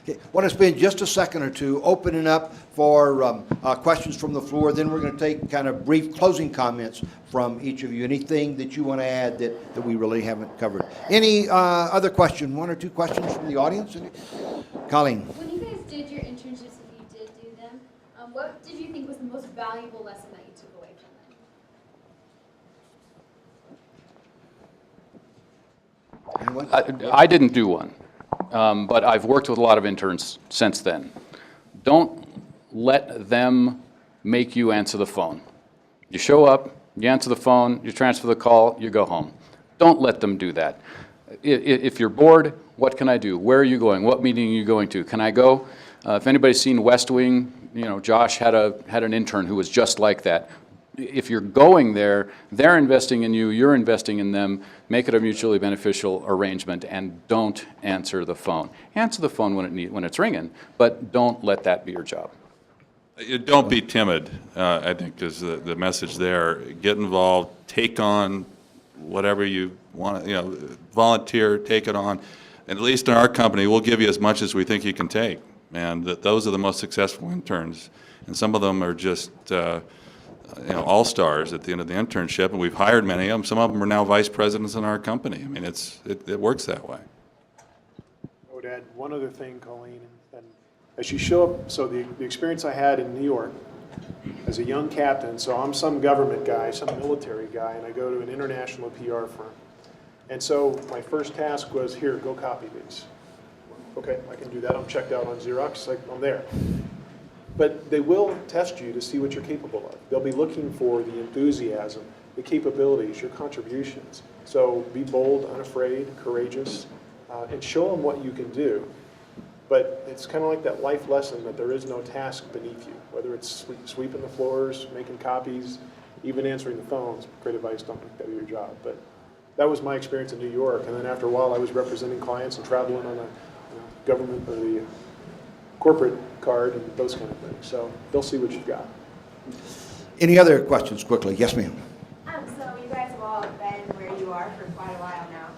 Okay. Want to spend just a second or two opening up for questions from the floor. Then we're going to take kind of brief closing comments from each of you. Anything that you want to add that we really haven't covered? Any other question? One or two questions from the audience? Colleen. When you guys did your internships, if you did do them, what did you think was the most valuable lesson that you took away from them? I didn't do one. But I've worked with a lot of interns since then. Don't let them make you answer the phone. You show up, you answer the phone, you transfer the call, you go home. Don't let them do that. If you're bored, what can I do? Where are you going? What meeting are you going to? Can I go? If anybody's seen West Wing, Josh had an intern who was just like that. If you're going there, they're investing in you, you're investing in them. Make it a mutually beneficial arrangement, and don't answer the phone. Answer the phone when it's ringing, but don't let that be your job. Don't be timid, I think, is the message there. Get involved, take on whatever you want, volunteer, take it on. And at least in our company, we'll give you as much as we think you can take. And those are the most successful interns. And some of them are just all-stars at the end of the internship, and we've hired many of them. Some of them are now vice presidents in our company. I mean, it works that way. I would add one other thing, Colleen. And as you show up, so the experience I had in New York as a young captain, so I'm some government guy, some military guy, and I go to an international PR firm. And so my first task was, here, go copy these. Okay, I can do that. I'm checked out on Xerox. I'm there. But they will test you to see what you're capable of. They'll be looking for the enthusiasm, the capabilities, your contributions. So be bold, unafraid, courageous, and show them what you can do. But it's kind of like that life lesson that there is no task beneath you, whether it's sweeping the floors, making copies, even answering the phones. Great advice, don't make that your job. But that was my experience in New York. And then after a while, I was representing clients and traveling on a government or the corporate card and those kind of things. So they'll see what you've got. Any other questions quickly? Yes, ma'am. So you guys have all been where you are for quite a while now.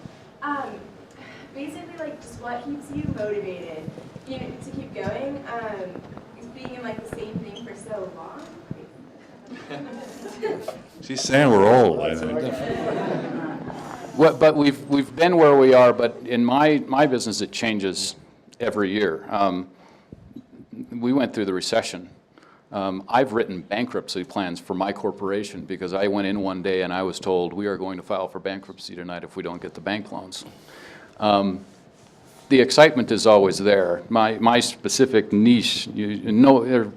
Basically, like, just what keeps you motivated, to keep going? Being in like the same thing for so long. She's saying we're old, I think. But we've been where we are. But in my business, it changes every year. We went through the recession. I've written bankruptcy plans for my corporation because I went in one day and I was told we are going to file for bankruptcy tonight if we don't get the bank loans. The excitement is always there. My specific niche, there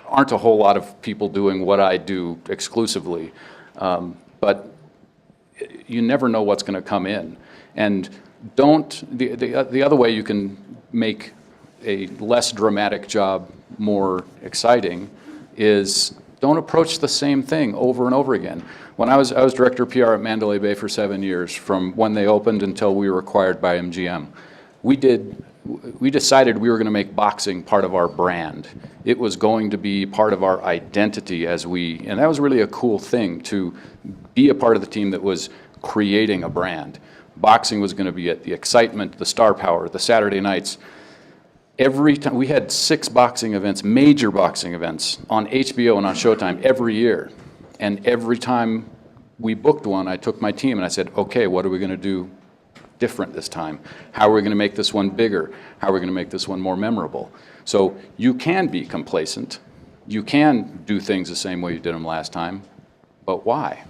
aren't a whole lot of people doing what I do exclusively, but you never know what's going to come in. And the other way you can make a less dramatic job more exciting is don't approach the same thing over and over again. When I was director of PR at Mandalay Bay for 7 years, from when they opened until we were acquired by MGM, we decided we were going to make boxing part of our brand. It was going to be part of our identity and that was really a cool thing, to be a part of the team that was creating a brand. Boxing was going to be it, the excitement, the star power, the Saturday nights. Every time, we had 6 boxing events, major boxing events, on HBO and on Showtime every year. And every time we booked one, I took my team and I said, okay, what are we going to do different this time? How are we going to make this one bigger? How are we going to make this one more memorable? So you can be complacent. You can do things the same way you did them last time, but why?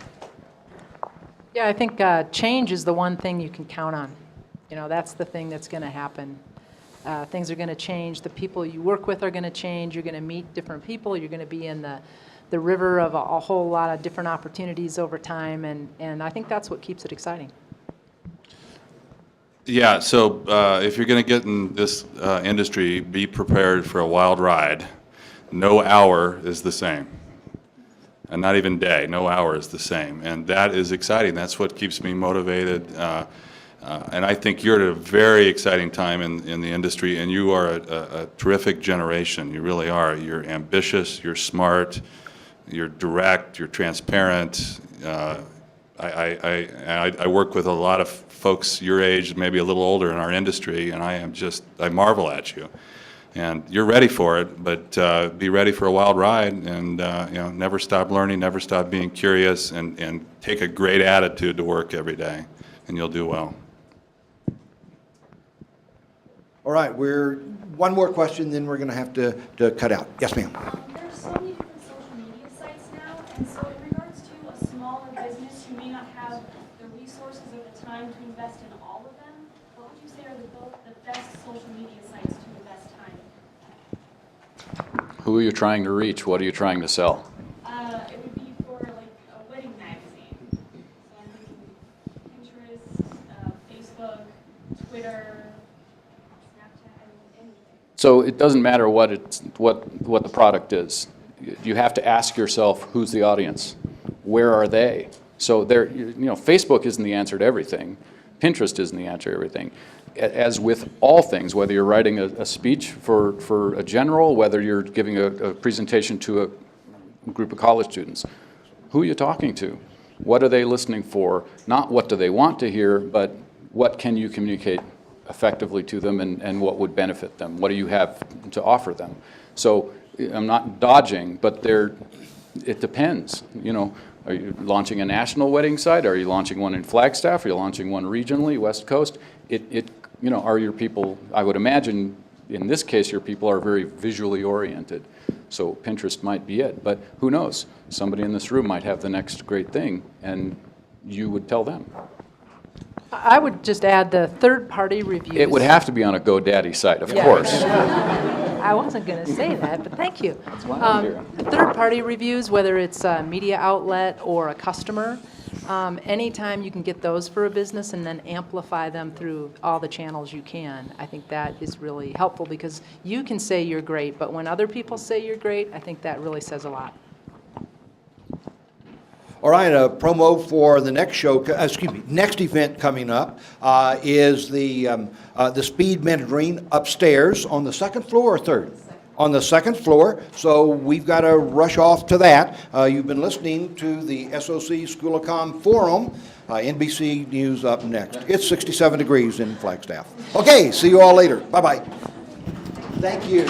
Yeah, I think change is the one thing you can count on. That's the thing that's going to happen. Things are going to change. The people you work with are going to change. You're going to meet different people. You're going to be in the river of a whole lot of different opportunities over time, and I think that's what keeps it exciting. Yeah, so if you're going to get in this industry, be prepared for a wild ride. No hour is the same. And not even day, no hour is the same. And that is exciting. That's what keeps me motivated. And I think you're at a very exciting time in the industry, and you are a terrific generation. You really are. You're ambitious, you're smart, you're direct, you're transparent. I work with a lot of folks your age, maybe a little older in our industry, and I marvel at you. And you're ready for it, but be ready for a wild ride, and never stop learning, never stop being curious, and take a great attitude to work every day, and you'll do well. All right, one more question, then we're going to have to cut out. Yes, ma'am. There's so many different social media sites now, and so in regards to a smaller business who may not have the resources or the time to invest in all of them, what would you say are the best social media sites to invest time? Who are you trying to reach? What are you trying to sell? It would be for like a wedding magazine. So I'm thinking Pinterest, Facebook, Twitter, Snapchat, anything. So it doesn't matter what the product is. You have to ask yourself, who's the audience? Where are they? So Facebook isn't the answer to everything. Pinterest isn't the answer to everything. As with all things, whether you're writing a speech for a general, whether you're giving a presentation to a group of college students, who are you talking to? What are they listening for? Not what do they want to hear, but what can you communicate effectively to them, and what would benefit them? What do you have to offer them? So I'm not dodging, but it depends. Are you launching a national wedding site? Are you launching one in Flagstaff? Are you launching one regionally, West Coast? Are your people, I would imagine, in this case, your people are very visually oriented. So Pinterest might be it, but who knows? Somebody in this room might have the next great thing, and you would tell them. I would just add the third-party reviews. It would have to be on a GoDaddy site, of course. I wasn't going to say that, but thank you. Third-party reviews, whether it's a media outlet or a customer, anytime you can get those for a business and then amplify them through all the channels you can, I think that is really helpful, because you can say you're great, but when other people say you're great, I think that really says a lot. All right, a promo for the next next event coming up is the speed mentoring upstairs on the second floor or third? On the second floor, so we've got to rush off to that. You've been listening to the SOC School of Com Forum. NBC News up next. It's 67 degrees in Flagstaff. Okay, see you all later. Bye-bye. Thank you.